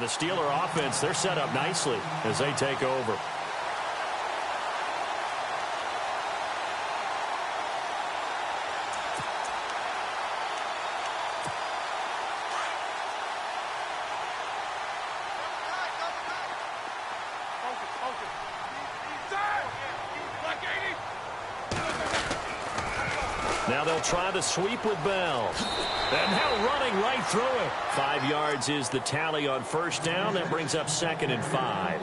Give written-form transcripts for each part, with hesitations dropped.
the Steeler offense, they're set up nicely as they take over. Now they'll try the sweep with Bell. And now running right through it. 5 yards is the tally on first down. That brings up 2nd and 5.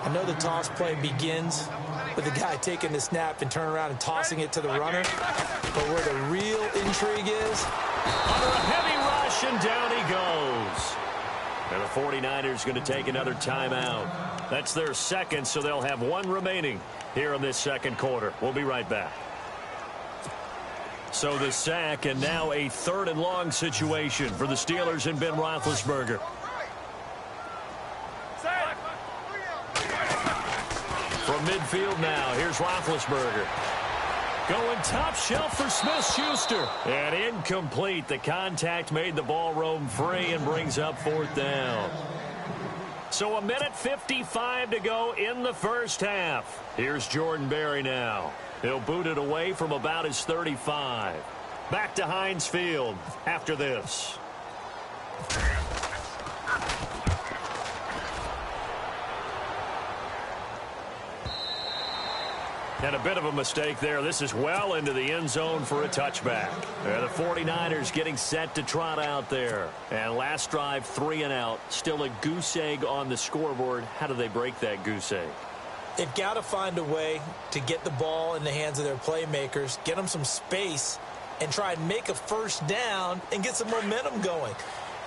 I know the toss play begins with the guy taking the snap and turning around and tossing it to the runner. But where the real intrigue is, under a heavy rush, and down he goes. And the 49ers going to take another timeout. That's their second, so they'll have 1 remaining here in this second quarter. We'll be right back. So the sack, and now a 3rd and long situation for the Steelers and Ben Roethlisberger. From midfield now, here's Roethlisberger. Going top shelf for Smith-Schuster. And incomplete. The contact made the ball roam free and brings up 4th down. So 1:55 to go in the first half. Here's Jordan Berry now. He'll boot it away from about his 35. Back to Heinz Field after this. And a bit of a mistake there. This is well into the end zone for a touchback. The 49ers getting set to trot out there. And last drive, 3 and out. Still a goose egg on the scoreboard. How do they break that goose egg? They've got to find a way to get the ball in the hands of their playmakers, get them some space, and try and make a first down and get some momentum going.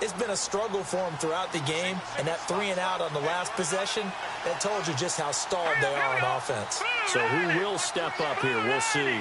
It's been a struggle for them throughout the game, and that 3 and out on the last possession, that told you just how stalled they are on offense. So who will step up here? We'll see.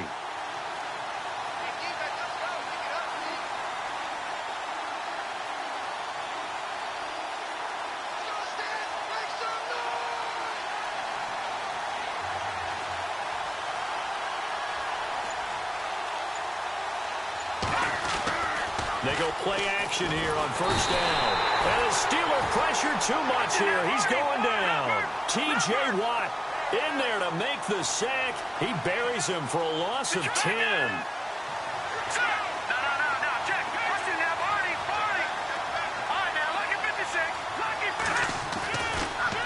They go play action here on first down. And the Steeler pressure too much here. He's going down. T.J. Watt in there to make the sack. He buries him for a loss of 10.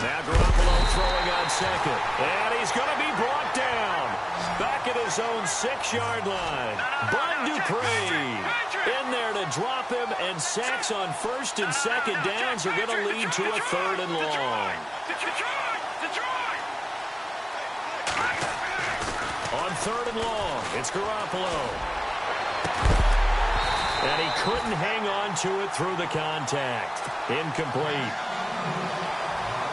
Now Garoppolo throwing on second. And he's going to be brought down. Back at his own 6-yard line. Bud Dupree in there to drop him, and sacks on first and second downs are going to lead to a 3rd and long. On 3rd and long, it's Garoppolo. And he couldn't hang on to it through the contact. Incomplete.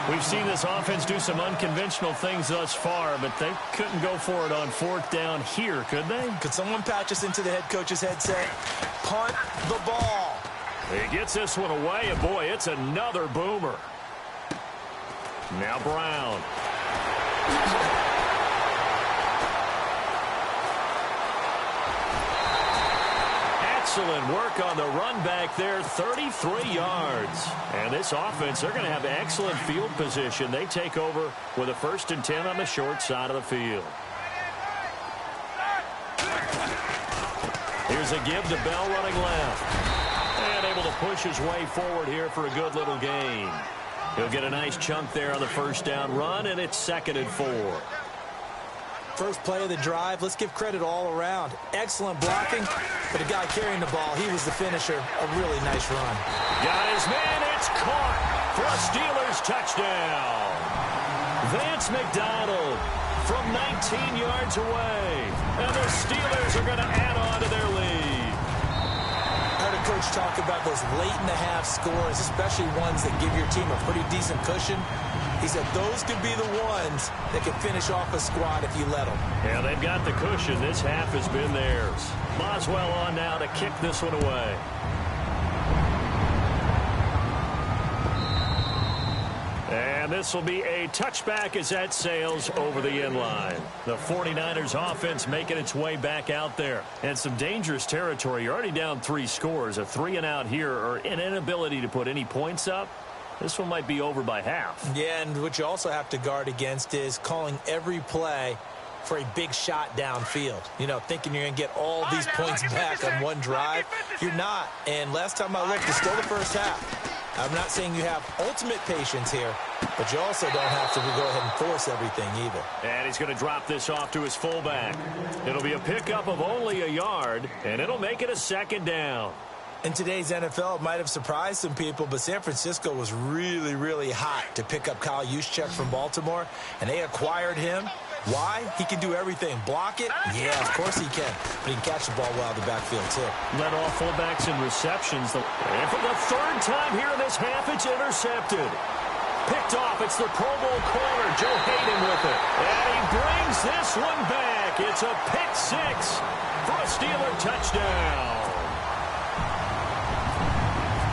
We've seen this offense do some unconventional things thus far, but they couldn't go for it on 4th down here, could they? Could someone patch us into the head coach's headset? Punt the ball. He gets this one away, and boy, it's another boomer. Now Brown. Excellent work on the run back there, 33 yards. And this offense, they're going to have excellent field position. They take over with a 1st and 10 on the short side of the field. Here's a give to Bell running left. And able to push his way forward here for a good little gain. He'll get a nice chunk there on the first down run, and it's 2nd and 4. First play of the drive, let's give credit all around. Excellent blocking, but the guy carrying the ball, he was the finisher. A really nice run. Got his man, it's caught for a Steelers touchdown. Vance McDonald from 19 yards away. And the Steelers are going to add on to their lead. I heard a coach talk about those late-in-the-half scores, especially ones that give your team a pretty decent cushion. He said those could be the ones that can finish off a squad if you let them. Yeah, they've got the cushion. This half has been theirs. Boswell on now to kick this one away. And this will be a touchback as that sails over the end line. The 49ers offense making its way back out there. And some dangerous territory. You're already down 3 scores. A 3 and out here, or an inability to put any points up. this one might be over by half. Yeah, and what you also have to guard against is calling every play for a big shot downfield. You know, thinking you're going to get all these points back on one drive. You're not. And last time I looked, it's still the first half. I'm not saying you have ultimate patience here, but you also don't have to go ahead and force everything either. And he's going to drop this off to his fullback. It'll be a pickup of only a yard, and it'll make it a second down. In today's NFL, it might have surprised some people, but San Francisco was really, really hot to pick up Kyle Juszczyk from Baltimore, and they acquired him. Why? He can do everything. Block it? Yeah, of course he can. But he can catch the ball well in the backfield, too. Led all fullbacks in receptions. And for the third time here in this half, it's intercepted. Picked off. It's the Pro Bowl corner, Joe Hayden with it. And he brings this one back. It's a pick six for a Steeler touchdown.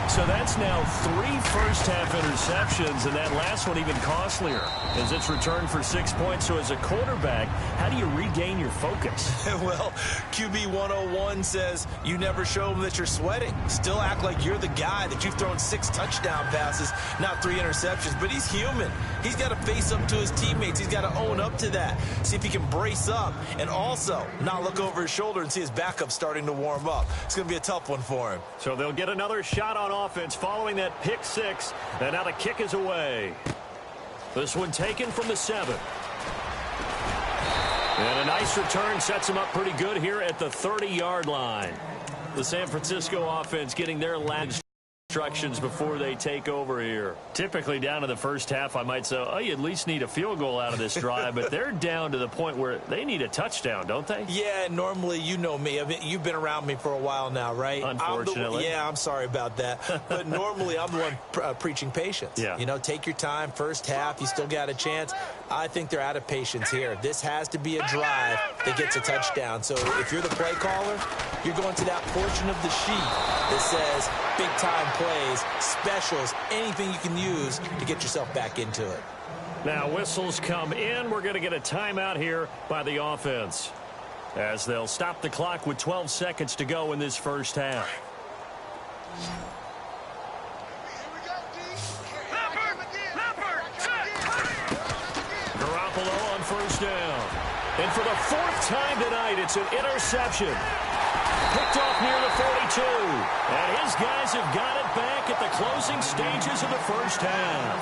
So that's now 3 first-half interceptions, and that last one even costlier as it's returned for 6 points. So as a quarterback, how do you regain your focus? Well, QB 101 says you never show them that you're sweating. Still act like you're the guy, that you've thrown 6 touchdown passes, not 3 interceptions. But he's human. He's got to face up to his teammates. He's got to own up to that. See if he can brace up and also not look over his shoulder and see his backup starting to warm up. It's going to be a tough one for him. So they'll get another shot on offense following that pick six, and now the kick is away. This one taken from the 7. And a nice return sets him up pretty good here at the 30-yard line. The San Francisco offense getting their last instructions before they take over here. Typically down to the first half, I might say, oh, you at least need a field goal out of this drive, but they're down to the point where they need a touchdown, don't they? Yeah, normally, you know me. I mean, you've been around me for a while now, right? Unfortunately. I'm sorry about that. But normally, I'm the one preaching patience. Yeah. You know, take your time. First half, you still got a chance. I think they're out of patience here. This has to be a drive that gets a touchdown. So if you're the play caller, you're going to that portion of the sheet that says big-time plays, specials, anything you can use to get yourself back into it. Now whistles come in. We're going to get a timeout here by the offense as they'll stop the clock with 12 seconds to go in this first half. Garoppolo on first down. And for the 4th time tonight, it's an interception. Picked off near the 42. And his guys have got it back at the closing stages of the first half.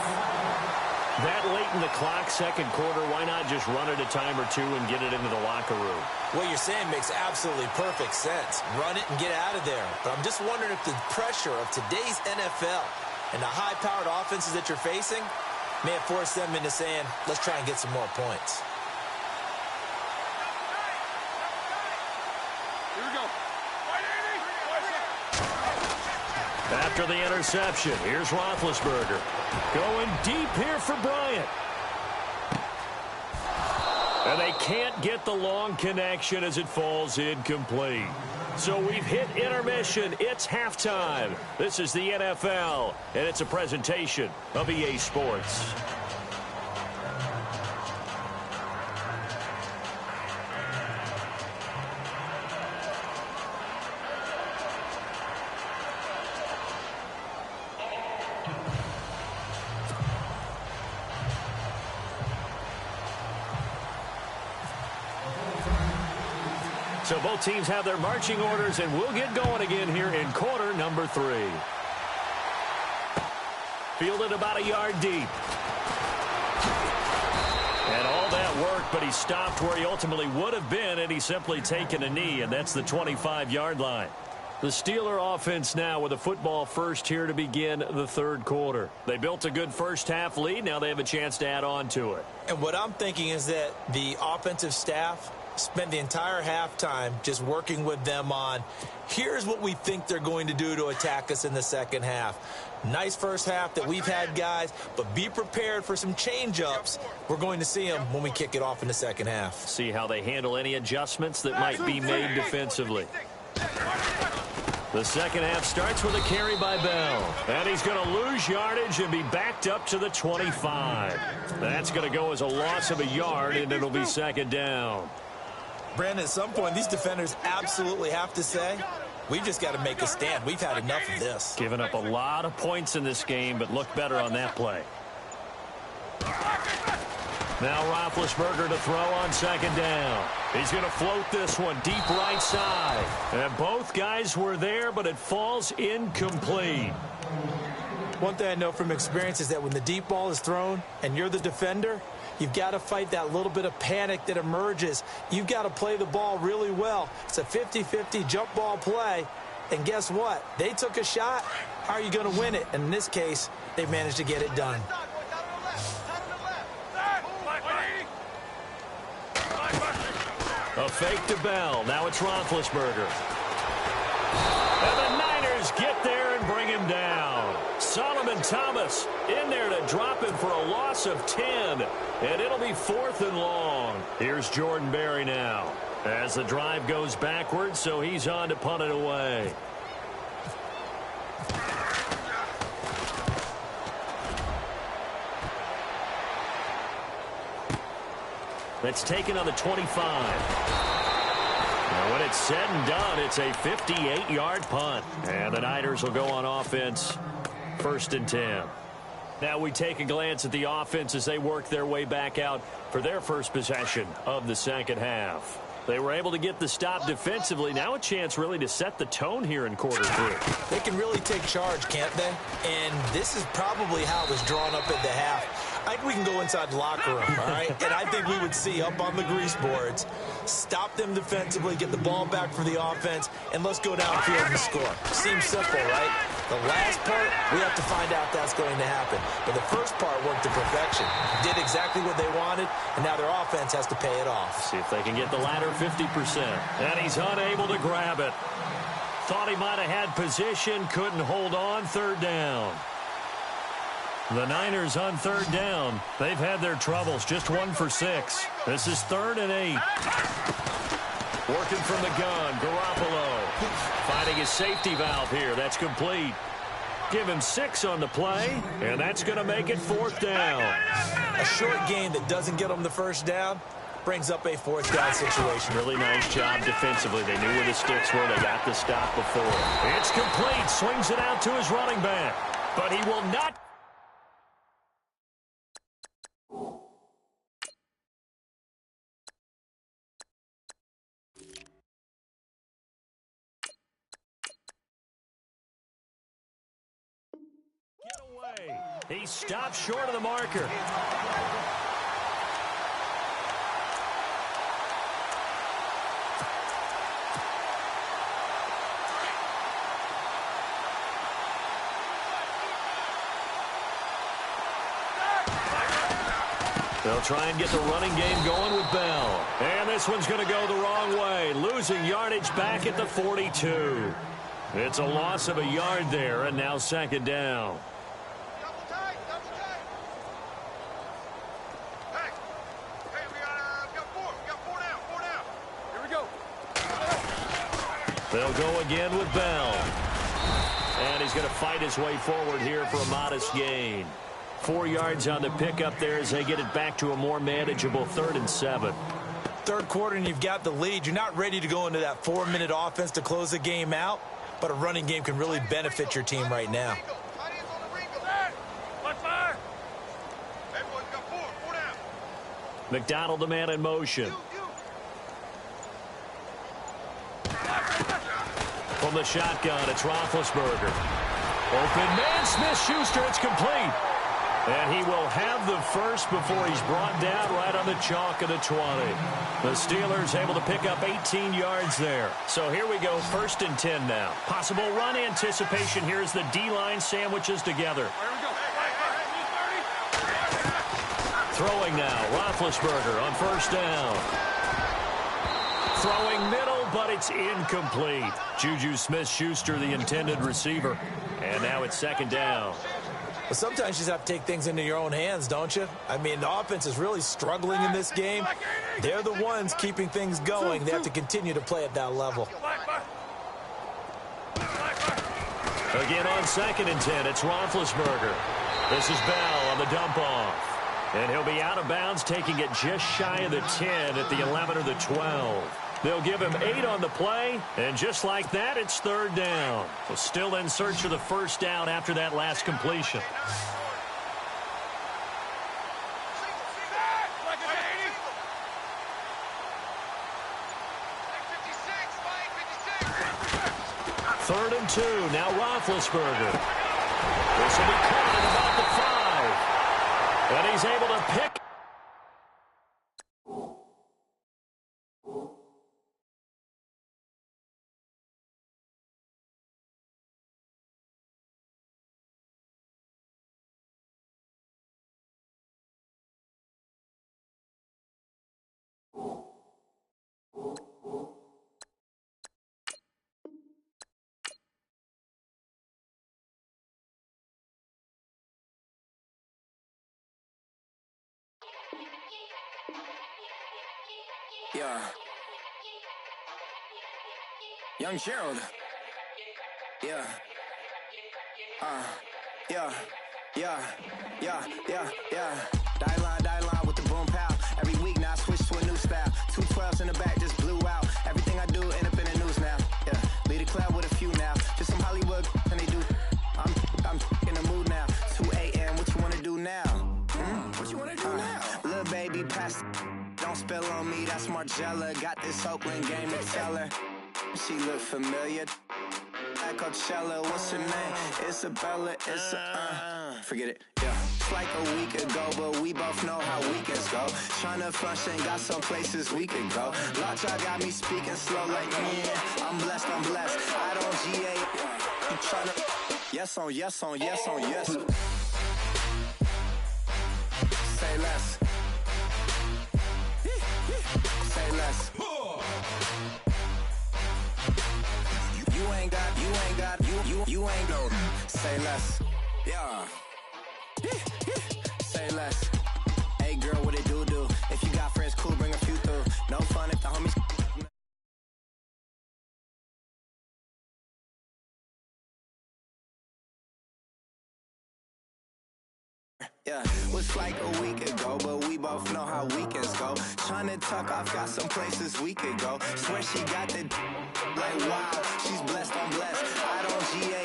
That late in the clock, second quarter, why not just run it a time or two and get it into the locker room? What you're saying makes absolutely perfect sense. Run it and get out of there. But I'm just wondering if the pressure of today's NFL and the high-powered offenses that you're facing may have forced them into saying, let's try and get some more points. After the interception, here's Roethlisberger. Going deep here for Bryant. And they can't get the long connection as it falls incomplete. So we've hit intermission. It's halftime. This is the NFL, and it's a presentation of EA Sports. So both teams have their marching orders, and we'll get going again here in quarter number 3. Fielded about a yard deep. And all that work, but he stopped where he ultimately would have been, and he's simply taken a knee, and that's the 25-yard line. The Steeler offense now with a football first here to begin the third quarter. They built a good first-half lead. Now they have a chance to add on to it. And what I'm thinking is that the offensive staff spend the entire halftime just working with them on, here's what we think they're going to do to attack us in the second half. Nice first half that we've had, guys, but be prepared for some change-ups. We're going to see them when we kick it off in the second half. See how they handle any adjustments that might be made defensively. The second half starts with a carry by Bell. And he's going to lose yardage and be backed up to the 25. That's going to go as a loss of a yard, and it'll be second down. Brandon, at some point, these defenders absolutely have to say, We've just got to make a stand. We've had enough of this. Giving up a lot of points in this game, but looked better on that play. Now Roethlisberger to throw on second down. He's going to float this one deep right side. And both guys were there, but it falls incomplete. One thing I know from experience is that when the deep ball is thrown and you're the defender, you've got to fight that little bit of panic that emerges. You've got to play the ball really well. It's a 50-50 jump ball play. And guess what? They took a shot. How are you going to win it? And in this case, they managed to get it done. A fake to Bell. Now it's Roethlisberger. And the Niners get there and bring him down. Solomon Thomas in there to drop him for a loss of 10. And it'll be 4th and long. Here's Jordan Berry now. As the drive goes backwards, so he's on to punt it away. That's taken on the 25. Now when it's said and done, it's a 58-yard punt. And the Niners will go on offense, 1st and 10. Now we take a glance at the offense as they work their way back out for their first possession of the second half. They were able to get the stop defensively. Now a chance really to set the tone here in quarter 3. They can really take charge, can't they? And this is probably how it was drawn up at the half. I think we can go inside the locker room, all right? And I think we would see up on the grease boards, stop them defensively, get the ball back for the offense, and let's go downfield and score. Seems simple, right? The last part, we have to find out that's going to happen. But the first part worked to perfection. Did exactly what they wanted, and now their offense has to pay it off. See if they can get the latter 50%. And he's unable to grab it. Thought he might have had position, couldn't hold on, 3rd down. The Niners on 3rd down. They've had their troubles, just 1 for 6. This is 3rd and 8. Working from the gun, Garoppolo. Finding his safety valve here. That's complete. Give him 6 on the play, and that's going to make it 4th down. A short game that doesn't get them the 1st down brings up a 4th down situation. Really nice job defensively. They knew where the sticks were. They got the stop before. It's complete. Swings it out to his running back. But he will not. He stopped short of the marker. They'll try and get the running game going with Bell. And this one's going to go the wrong way. Losing yardage back at the 42. It's a loss of a yard there, and now 2nd down. They'll go again with Bell. And he's going to fight his way forward here for a modest gain. 4 yards on the pickup there as they get it back to a more manageable 3rd and 7. 3rd quarter and you've got the lead. You're not ready to go into that 4-minute offense to close the game out, but a running game can really benefit your team right now. McDonald, the man in motion. From the shotgun, it's Roethlisberger. Open man, Smith-Schuster, it's complete. And he will have the first before he's brought down right on the chalk of the 20. The Steelers able to pick up 18 yards there. So here we go, 1st and 10 now. Possible run anticipation here as the D-line sandwiches together. Throwing now, Roethlisberger on 1st down. Throwing middle, but it's incomplete. Juju Smith-Schuster, the intended receiver. And now it's 2nd down. Well, sometimes you just have to take things into your own hands, don't you? I mean, the offense is really struggling in this game. They're the ones keeping things going. They have to continue to play at that level. Again on 2nd and 10, it's Roethlisberger. This is Bell on the dump off. And he'll be out of bounds, taking it just shy of the 10 at the 11 or the 12. They'll give him 8 on the play, and just like that, it's third down. Well, still in search of the first down after that last completion. Third and 2. Now Roethlisberger. This will be caught at about the 5. And he's able to pick. Yeah. Young Gerald. Yeah. Yeah. Die line with the boom pow. Every week now I switch to a new style. 212s in the back just blew out. Everything I do end up in the news now. Yeah. Lead a club with a few now. Just some Hollywood and they do. I'm in the mood now. 2 a.m. What you wanna do now? What you wanna do now? Little baby pass. Don't spill on me, that's Margella. Got this Oakland game to tell her. She look familiar. Like Coachella, what's her name? Isabella, forget it, yeah. It's like a week ago, but we both know how weekends go. Tryna function, got some places we could go. Lockjaw got me speaking slow like, yeah, I'm blessed. I don't GA, you tryna, yes on yes. Say less. Say less. You ain't no. Say less. Yeah. Say less. Hey girl, what it do? If you got friends, cool, bring a few through. No fun if the homies. Yeah, was like a week ago, but we both know how weekends go. Tryna tuck off, got some places we could go. Swear she got the like wow, she's blessed, I'm blessed. I don't GA.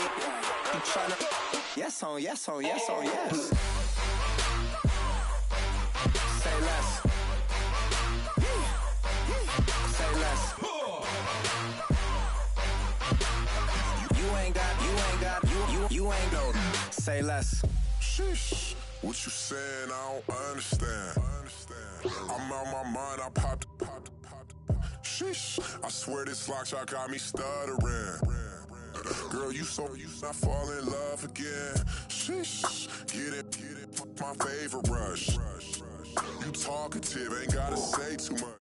You tryna yes on yes. Say less. Say less. You ain't no. Say less. Sheesh. What you saying? I don't understand. I'm out my mind. I popped. Sheesh. I swear this lockjaw got me stuttering. Girl, you not fall in love again. Sheesh. Get it. My favorite rush. You talkative, ain't gotta say too much.